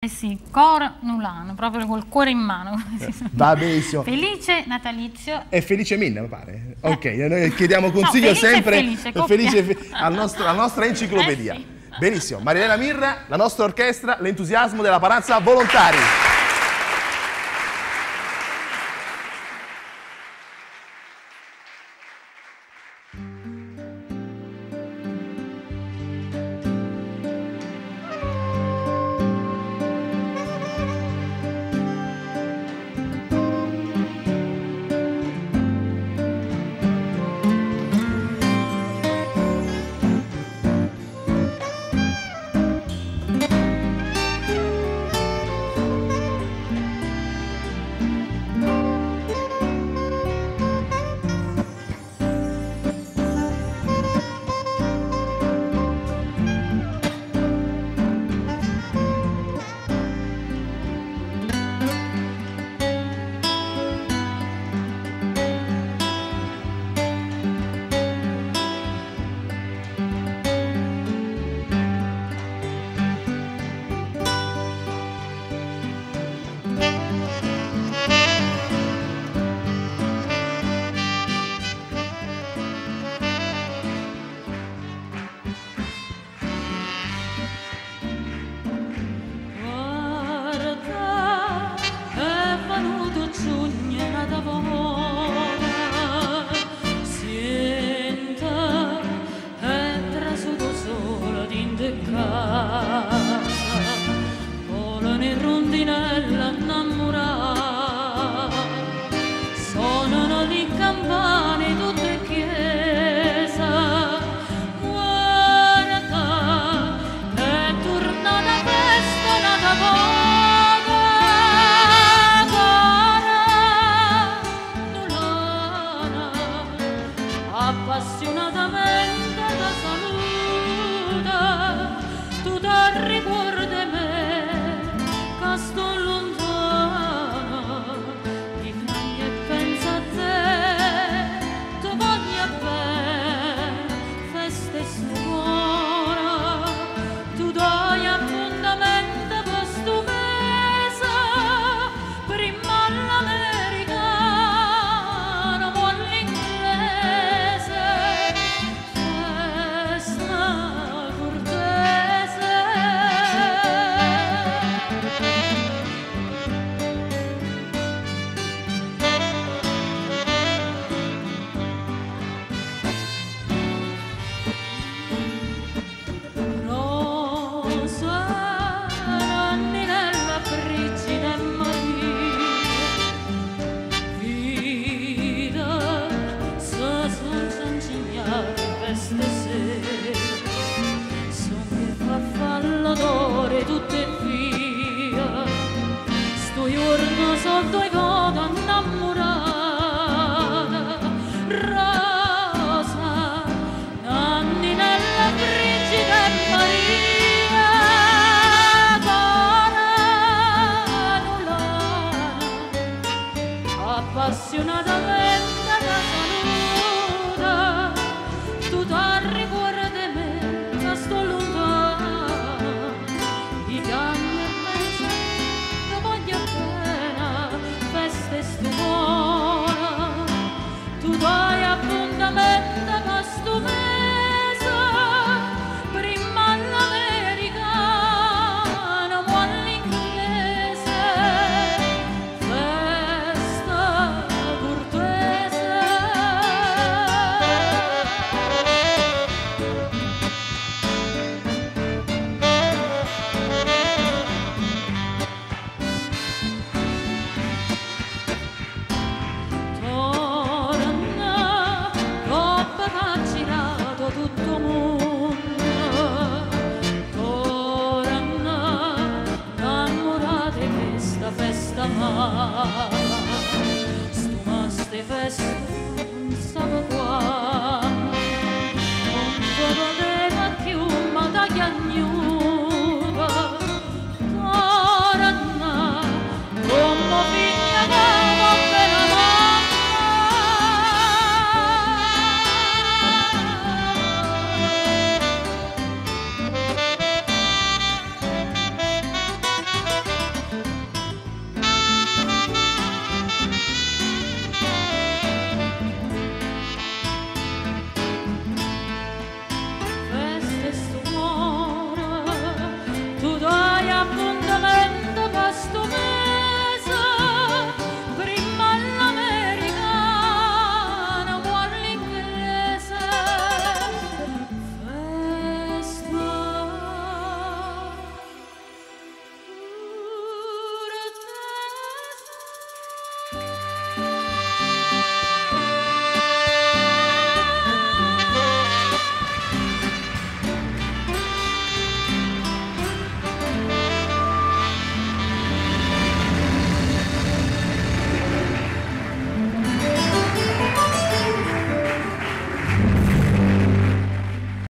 Eh sì, Cor Nulano, proprio col cuore in mano. Va benissimo. Felice natalizio. È Felice Minna, mi pare. Ok, noi chiediamo consiglio no, sempre felice alla nostra enciclopedia. Sì. Benissimo, Marilena Mirra, la nostra orchestra, l'entusiasmo della Paranza Volontari. Volano in rondinella innamorata, suonano le campane tutte in chiesa. Guarda, è tornata la festa nata poca, Nulana, appassionatamente da saluta. Tu ti ricordi me, che sto lontana, ti cambia e pensa a te, ti voglio bene, festa e buona, tu dai appuntamento per sto mese, prima all'americano, poi all'inglese, festa cortese. Rosa, Nanninella, Brigida e Maria, vita, se son cincignate queste sere, son che fa fallatore tutte via, sto giorno sotto i vado innamorata. Rosa, Nanninella, Brigida e Maria, Nulana, appassionatamente da saluta. Tu ti ricordi me, che sto lontana, ti piango e penso, ti voglio bene, festa e sto buona. Tu dai appuntamento per sto mese, prima all'americano, poi all'inglese, festa cortese. Torna, dopo che ha girato tutto il mondo, torna, innamorate di questa festa.